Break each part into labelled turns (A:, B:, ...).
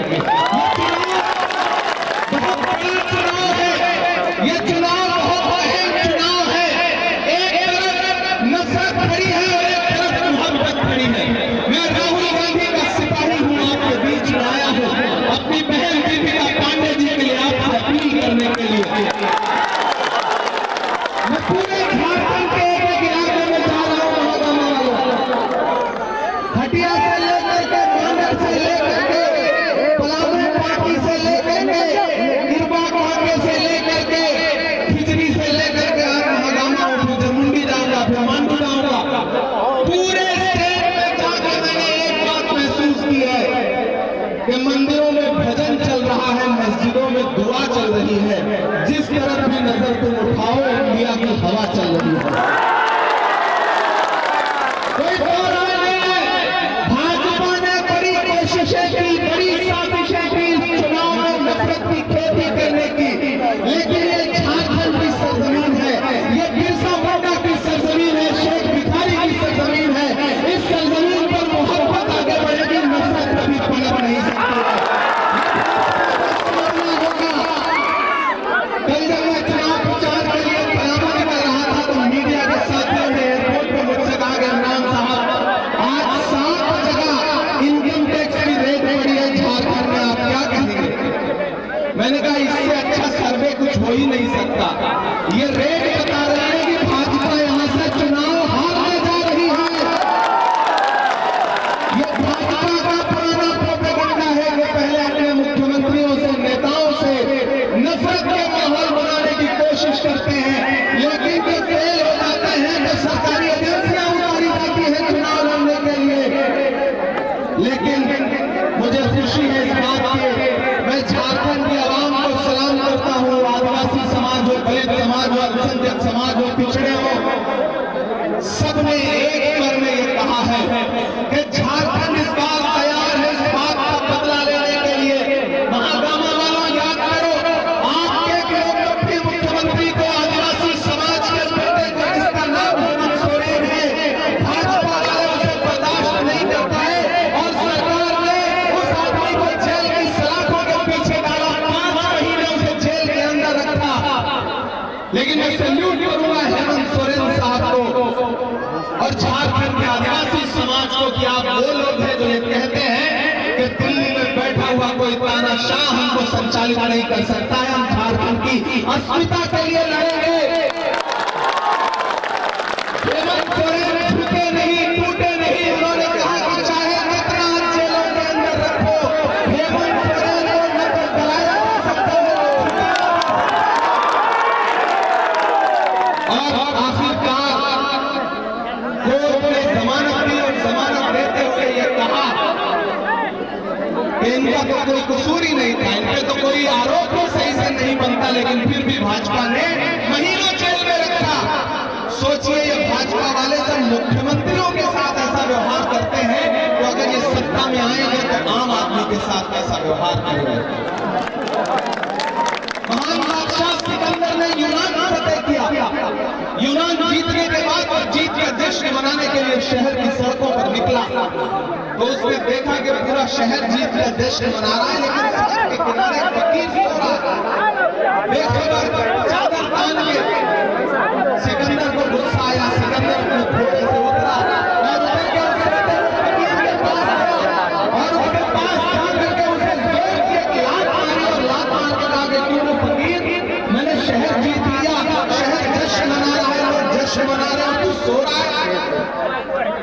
A: बहुत बड़ा चुनाव है, ये चुनाव बहुत अहम चुनाव है। एक तरफ नफरत खड़ी है और एक तरफ मोहब्बत खड़ी है। मैं राहुल गांधी का सिपाही हूँ, आपके बीच में आया हूँ अपनी बहन दीपिका पांडे जी के लिए आपसे अपील करने के लिए। मैं पूरे झारखंड के एक इलाके में जा रहा हूँ महागामा वालों, हटिया से लेकर के गोंडल से लेकर के पलामू पार्टी से लेकर के गिरबा कांके से लेकर के खिजरी से लेकर के आज महागामा उठू जमुंडी जाऊंगा, फिर मांडू जाऊंगा। पूरे स्टेट में जाकर मैंने एक बात महसूस की है कि मंदिरों में भजन चल रहा है, मस्जिदों में दुआ चल रही है। जिस तरफ भी नजर तुम उठाओ इंडिया की हवा चल रही है। कोई और नहीं है। भाजपा ने बड़ी कोशिशें की, बड़ी साजिशें की इस चुनाव में नफरत की खेती करने की, लेकिन ये झारखंड की सरजमीन है, ये बिरसा मुंडा की सरजमीन है, शेख भिखारी की सरजमीन है। इस सरजमीन पर मोहब्बत आगे बढ़ेगी, नफरत कभी पनप नहीं सकती है। कल जब मैं चुनाव प्रचार के लिए पलामू निकल रहा था तो मीडिया के साथियों ने एयरपोर्ट पर मुझसे कहा कि इमरान साहब आज 7 जगह इनकम टैक्स की रेट बढ़ी है झारखंड में, आप क्या कहेंगे? मैंने कहा इससे अच्छा सर्वे कुछ हो ही नहीं सकता। ये रेट बता रहे हैं कि भाजपा यहां से चुनाव हारने जा रही है। ये भाजपा का पुराना प्रोपेगेंडा है कि पहले अपने मुख्यमंत्रियों से, नेताओं से नफरत के माहौल बनाने की कोशिश करते हैं, लेकिन जो फेल हो जाते हैं तो सरकारी एजेंसियां उतारी जाती है चुनाव लड़ने के लिए। लेकिन मुझे खुशी है इस बात की, मैं झारखंड की आवाम को सलाम करता हूँ। आदिवासी समाज हो, दलित समाज हो, अल्पसंख्यक समाज हो, पिछड़े हो, सबने एक स्वर में ये कहा है कि झारखंड इस बार तैयार है इस बात का बदला लेने के लिए। महागामा वालों याद करो, आपके लोकप्रिय मुख्यमंत्री को आदिवासी समाज के बेटे को, जिसका नाम हेमंत सोरेन है, भाजपा वाले उसे बर्दाश्त नहीं करता है और सरकार ने उस आदमी को जेल की सलाखों के पीछे डाला, 5 महीने उसे जेल के अंदर रखा। लेकिन मैं सैल्यूट करूंगा हेमंत सोरेन साहब को और झारखंड के आदिवासी समाज को कि आप वो लोग हैं जो ये कहते हैं कि दिल्ली में बैठा हुआ कोई तानाशाह हमको संचालित नहीं कर सकता है, हम झारखंड की अस्मिता के लिए लड़ेंगे। हेमंत सोरेन झुके नहीं, टूटे नहीं। उन्होंने कहा कि चाहे कितना जेलों के अंदर रखो, हेमंत सोरेन को न तो जलाया जा सकता है और आखिरकार कोर्ट ने जमानत दी और जमानत देते हुए ये कहा कि इनका तो कोई कसूर ही नहीं था, इन पे तो कोई आरोप ही सही से नहीं बनता, लेकिन फिर भी भाजपा ने महीनों जेल में रखा। सोचिए ये भाजपा वाले जब मुख्यमंत्रियों के साथ ऐसा व्यवहार करते हैं तो अगर ये सत्ता में आएंगे तो आम आदमी के साथ कैसा व्यवहार करेंगे? महान बादशाह सिकंदर ने यूनान फतेह किया। यूनान जीतने के बाद और जीत का जश्न मनाने के लिए शहर की सड़कों पर निकला तो उसने देखा कि पूरा शहर जीत का जश्न मना रहा है, लेकिन सड़क के किनारे फकीर सो रहा है। बेखबर चादर तान के सिकंदर को गुस्सा आया। सिकंदर अपने घोड़े से उतरा और उतर के उस फकीर के पास गया और उसके पास जाकर के उसे जोर की एक लात मारी और लात मार के कहा कि क्यों फकीर, मैंने शहर जीत लिया, शहर जश्न मना रहा है, लोग जश्न मना रहे हैं, तू सो रहा है।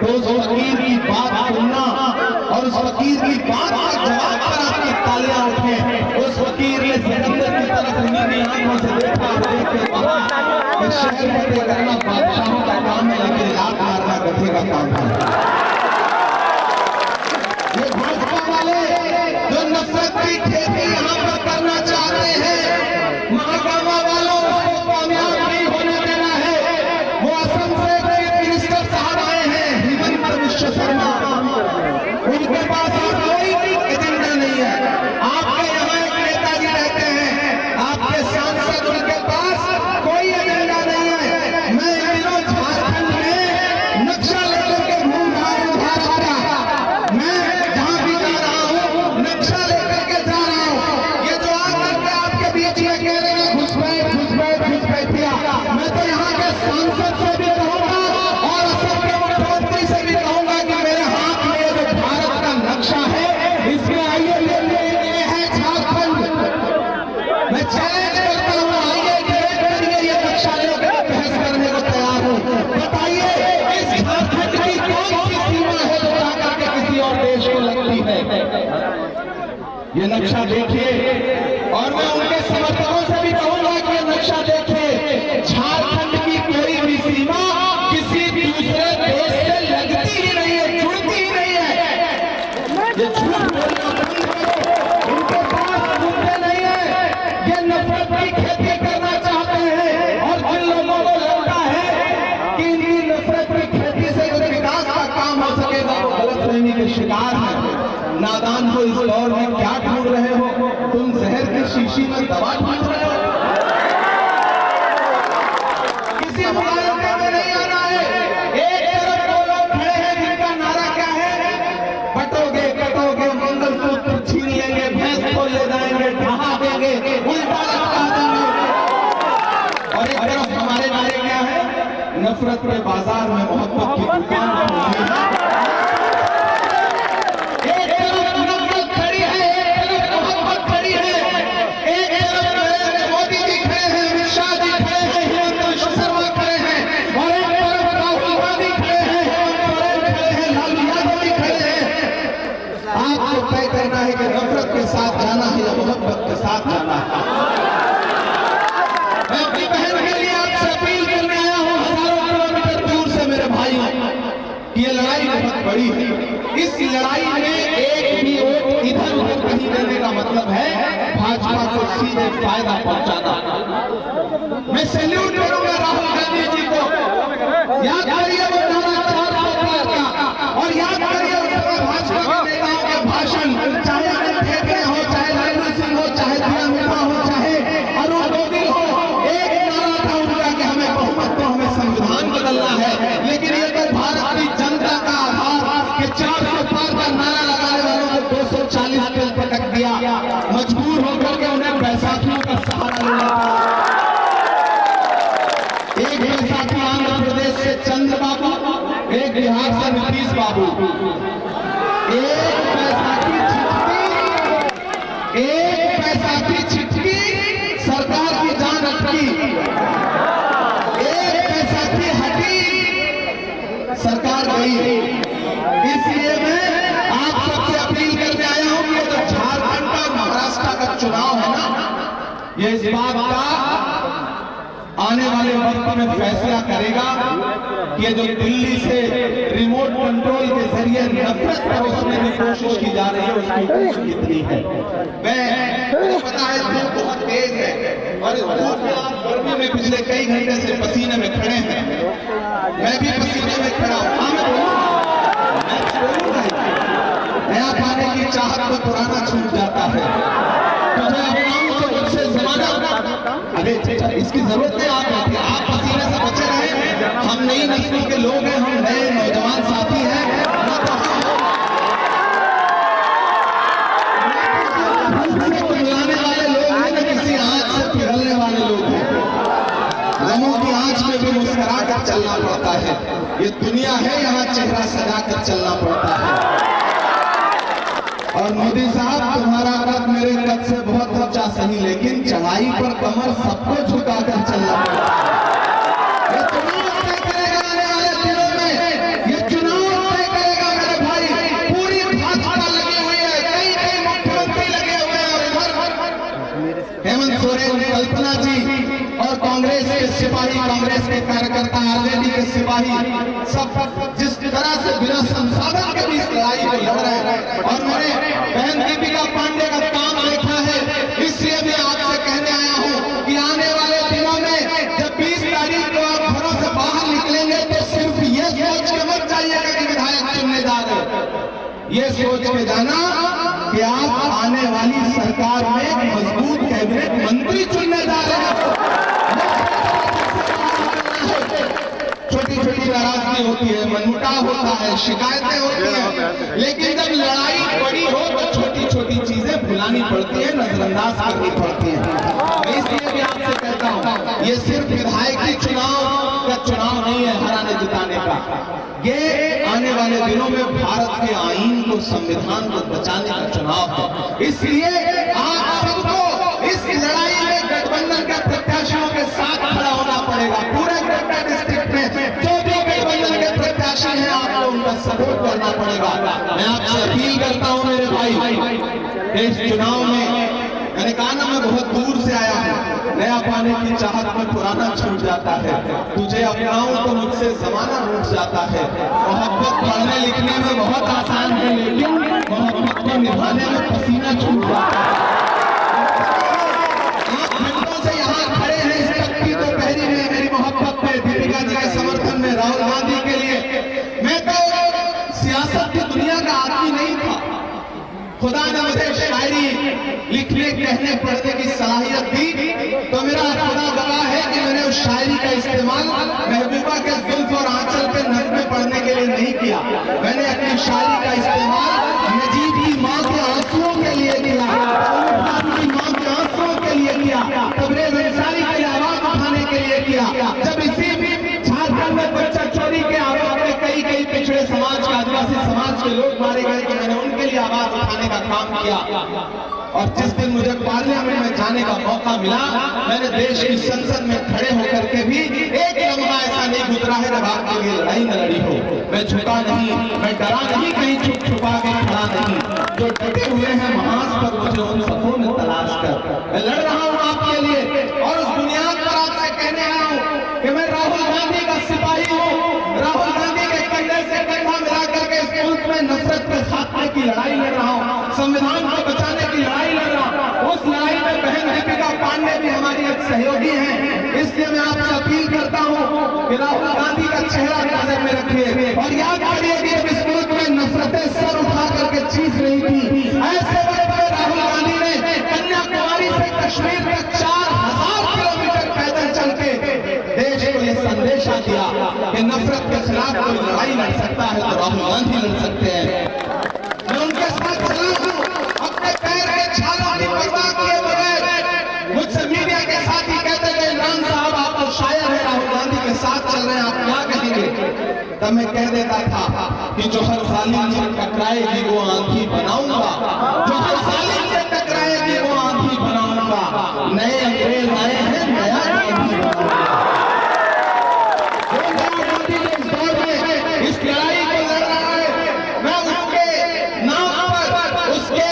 A: तो उस फकीर की बात सुनना और उस फकीर की बात का जवाब पर आपकी तालियां उठे। उस फकीर ने सिकंदर की तरफ नीली आंखों से देखा और देख के कहा कि शहर फतेह करना बादशाहों का काम है, लेकिन लात मारना गधे का काम है। ये भाजपा वाले जो नफरत की खेती यहाँ पर करना चाहते हैं, महागामा वालों उसको कामयाब नहीं होने देना है। वो असम से चीफ मिनिस्टर साहब आए हैं, हिमंत विश्व शर्मा, उनके पास कोई एजेंडा नहीं है। आपके यहाँ एक नेताजी रहते हैं, आपके सांसद, उनके पास कोई एजेंडा नहीं है। मैं इन दिनों झारखंड में नक्शा लेकर के घूम रहा हूँ। मैं जहां भी जा रहा हूँ नक्शा लेकर के ये है झारखंड। मैं चैलेंज करता हूं, आइए डिबेट करिए, ये नक्शा लेकर बहस करने को तैयार हूं। बताइए इस झारखंड की कौन सी सीमा है जो जाकर के किसी और देश को लगती है? ये नक्शा देखिए, और मैं उनके समर्थकों से भी कहूंगा कि ये नक्शा देखिए, झारखंड की कोई भी सीमा किसी दूसरे देश से लगती ही नहीं है, जुड़ती ही नहीं है। ये झूठ बोलना बंद करो, इनके पास मुद्दे नहीं है, ये नफरत की खेती करना चाहते हैं। और जिन लोगों को लगता है कि इनकी नफरत की खेती से कुछ विकास का काम हो सकेगा, वो गलतफहमी के शिकार है। नादान को इस दौर में क्या ढूंढ रहे हो? तुम जहर की शीशी में दवा ढूंढ रहे हो। किसी मुकाबले में नहीं आना है। एक तरफ दो लोग खड़े हैं जिनका नारा क्या है? बटोगे कटोगे मंगलसूत्र छीन लेंगे, भैंस को ले जाएंगे, ढहा देंगे, उल्टा लटका देंगे। और एक तरफ हमारे नारे क्या है? नफरत के बाजार में मोहब्बत की दुकान खोली है। कि नफरत के साथ जाना है या मोहब्बत के साथ जाना है। मैं अपनी बहन के लिए आपसे अपील करने आया हूं, हजारों किलोमीटर दूर से मेरे भाइयों, ये लड़ाई बहुत बड़ी है। इस लड़ाई में एक भी वोट इधर उधर कहीं देने का मतलब है भाजपा को सीधे फायदा पहुंचाना। मैं सैल्यूट करूंगा राहुल गांधी जी को। याद करिए वो नारा 4 का, और याद करिए उस समय भाजपा के नेताओं के भाषण, चाहे अनिल ठेकरे हो, चाहे लालू सिंह हो, चाहे दिया मित्रा हो, चाहे अरुण गोविल हो, एक नारा था उनका कि हमें बहुमत तो हमें संविधान बदलना है। लेकिन ये तो भारत की जनता का आधार कि 400 पार का नारा लगाने वालों को 240 पे पटक दिया। मजबूर होकर के उन्हें बैसाखियों का सहारा लेना पड़ा। एक बैसाखी आंध्र प्रदेश से चंद्र बाबू, एक बिहार से नीतीश बाबू। एक पैसा की छिटकी सरकार की जान अटकी, एक पैसा की हटी सरकार गई। इसलिए मैं आप सबसे अपील करने आया हूं कि जो झारखंड का महाराष्ट्र का चुनाव है ना, ये इस बात का आने वाले वक्त में फैसला करेगा कि जो दिल्ली से रिमोट कंट्रोल के जरिए नफरत परोसने की कोशिश की जा रही है उसकी कोशिश कितनी है। मुझे पता है धूप बहुत तेज है, और इस धूप में आप गर्मी में पिछले कई घंटे से पसीने में खड़े हैं। मैं भी पसीने में खड़ा हूं। नया पाने की चाहत तो पुराना छूट जाता है। तुझे अपनाऊं तो मुझसे जमाना, अरे इसकी जरूरत है। आप पसीने से बचे रहे। हम नई नस्ल के लोग हैं, हम नए नौजवान साथी हैं। मिलाने वाले लोग हैं, न किसी आंच से पिघलने वाले लोग हैं। गमों की आंच में भी मुस्कुरा कर चलना पड़ता है। ये दुनिया है, यहाँ चेहरा सजा कर चलना पड़ता है। और मोदी साहब, तुम्हारा कद मेरे कद से बहुत ऊंचा सही, लेकिन चढ़ाई पर कमर सबको झुकाकर चलना पड़ता है। ये चुनाव तय करेगा आने वाले दिनों में, ये चुनाव तय करेगा मेरे भाई। पूरी भाजपा लगी हुई है, कई मुख्यमंत्री लगे हुए हैं, और हेमंत सोरेन, कल्पना जी और कांग्रेस के सिपाही, कांग्रेस के कार्यकर्ता, आरजेडी के सिपाही, सब जिस तरह से बिना संसाधन के भी इस लड़ाई को लड़ रहे हैं। और मैंने बहन दीपिका पांडे का काम देखा है, इसलिए मैं आपसे कहने आया हूं कि आने वाले दिनों में जब 20 तारीख को आप घरों से बाहर निकलेंगे तो सिर्फ ये सोच के मत जाइएगा कि विधायक चुनने जा रहे, ये सोच के जाना कि आप आने वाली सरकार में मजबूत कैबिनेट मंत्री चुनने जा रहे हैं। छोटी छोटी नाराजगी होती है, मनमुटाव होता है, शिकायतें होती हैं, लेकिन जब लड़ाई बड़ी हो तो छोटी छोटी चीजें भुलानी पड़ती है, नजरअंदाज करनी पड़ती है। इसलिए भी आपसे कहता हूँ, ये सिर्फ विधायकी चुनाव का चुनाव नहीं है हराने जिताने का, ये आने वाले दिनों में भारत के आईन को, संविधान को बचाने का चुनाव है। इसलिए आप सबको इस लड़ाई में गठबंधन के प्रत्याशियों के साथ खड़ा होना पड़ेगा। पूरे गोड्डा डिस्ट्रिक्ट में जो भी गठबंधन के प्रत्याशी हैं, आपको उनका सपोर्ट करना पड़ेगा। मैं आपसे अपील करता हूं मेरे भाई, इस चुनाव में मैंने कहा ना, मैं बहुत दूर से आया हूं, नया पाने की चाहत में पुराना छूट जाता है, तुझे अपनाऊं तो मुझसे जमाना रूठ जाता है। मोहब्बत पढ़ने लिखने में बहुत आसान है, लेकिन मोहब्बत को निभाने में पसीना छूट जाता है। आप घंटों से यहाँ खड़े हैं इस तख्ती दोपहरी में, मेरी मोहब्बत में, दीपिका जी के समर्थन में, राहुल गांधी के लिए। मैं तो सियासत की दुनिया का आदमी नहीं था, खुदा ने मुझे शायरी लिखने, कहने, पढ़ने की सलाहियत दी, तो मेरा खुदा गवाह है कि मैंने उस शायरी का इस्तेमाल महबूबा के जुल्फ और आंचल पे नज़्में पढ़ने के लिए नहीं किया। मैंने अपनी शायरी का इस्तेमाल नजीब की माँ के आंसुओं के लिए किया, की माँ के आंसुओं के लिए किया, तबरेज़ अंसारी की आवाज उठाने के लिए किया। जब इसी झारखंड में बच्चा चोरी के आरोप में कई पिछड़े समाज के, आदिवासी समाज के लोग मारे गए, तो मैंने उनके लिए आवाज उठाने का काम किया। और जिस दिन मुझे पार्लियामेंट में जाने का मौका मिला, मैंने देश की संसद में खड़े होकर के भी एक लम्हा ऐसा नहीं गुजरा है जब आपके लिए लड़ाई न लड़ी हो। मैं झुका नहीं, मैं डरा नहीं, कहीं छुप छुपा के खड़ा नहीं। जो डटे हुए हैं महाज पर, मुझे उन सफों में तलाश कर मैं लड़ रहा हूँ आपके लिए। और उस बुनियाद पर आपसे कहने आया हूँ कि मैं राहुल गांधी का सिपाही हूँ, राहुल गांधी के कंधे से कंधा मिला करके इस मुल्क में नफरत के खात्मे की लड़ाई लड़ रहा हूँ, संविधान को बचाने की लड़ाई लड़ रहा हूँ। उस लड़ाई में बहन दीपिका पांडे भी हमारी एक सहयोगी हैं। इसलिए मैं आपसे अपील करता हूँ कि राहुल गांधी का चेहरा नजर में रखिए और याद करिए कि जब इस मुल्क में नफरतें सर उठा करके चीज रही थी, ऐसे वक्त में राहुल गांधी ने कन्याकुमारी से कश्मीर तक 4000 किलोमीटर पैदल चल के देश को यह संदेशा दिया कि नफरत के खिलाफ कोई लड़ाई लड़ सकता है तो राहुल गांधी लड़ सकते हैं। मैं उनके साथ चला हूं, अपने पैर के छालों की परवाह किए बगैर। मुझसे मीडिया के साथ ही कहते थे, इमरान साहब आप तो शायर हैं, राहुल गांधी के साथ चल रहे हैं, आप क्या कहेंगे? तब मैं कह देता था कि जो हर जालिम से टकराएगी वो आंधी बनाऊंगा, जो हर जालिम से टकराएगी वो आंधी बनाऊंगा। नए अंग्रेज आए हैं, नया गांधी बनाऊंगा। इस दौर में इस लड़ाई को लड़ रहा है, मैं उसके नाम पर, उसके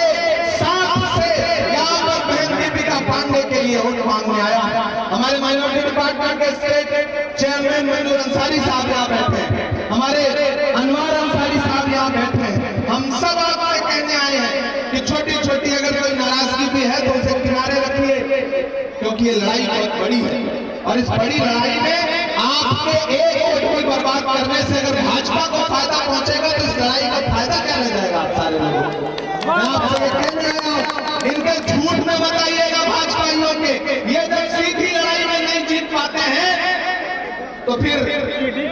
A: साथ से यहाँ पर बहन दीपिका पांडे के लिए वोट मांगने आया। हमारे माइनॉरिटी डिपार्टमेंट के स्टेट चेयरमैन मंजूर अंसारी साहब यहाँ बैठे हैं, हमारे अनवर अंसारी साहब यहाँ बैठे हैं। हम सब आपसे कहने आए हैं कि छोटी छोटी अगर कोई नाराजगी भी है तो उसे किनारे रखिए, क्योंकि ये लड़ाई बहुत बड़ी है। और इस बड़ी लड़ाई में आपके एक वोट को बर्बाद करने से अगर भाजपा को फायदा पहुंचेगा तो इस लड़ाई का फायदा क्या रह जाएगा आप सारे लोगों? मैं आपसे ये कहने आया हूं, इनके झूठ में बताइएगा भाजपाइयों के, ये जब सीधी लड़ाई में नहीं जीत पाते हैं तो फिर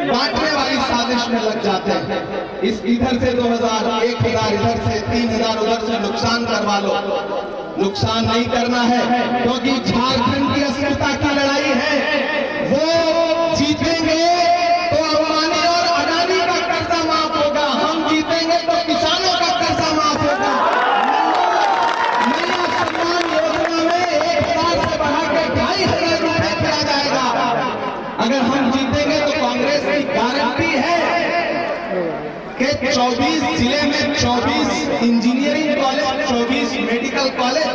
A: बांटने वाली साजिश में लग जाते हैं। इस इधर से 2000, 1000 इधर से 3000 उधर से नुकसान करवा लो, नुकसान नहीं करना है, क्योंकि झारखंड की अस्मिता की लड़ाई है। वो जीतेंगे तो अंबानी और अडानी का कर्जा माफ होगा, हम जीतेंगे तो किसानों का कर्जा माफ होगा। नया सम्मान योजना में 1000 से बढ़ा के 2500 रुपए किया जाएगा। अगर हम जीतेंगे तो कांग्रेस की गारंटी है कि 24 जिले में 24 इंजीनियरिंग कॉलेज, 24 मेडिकल कॉलेज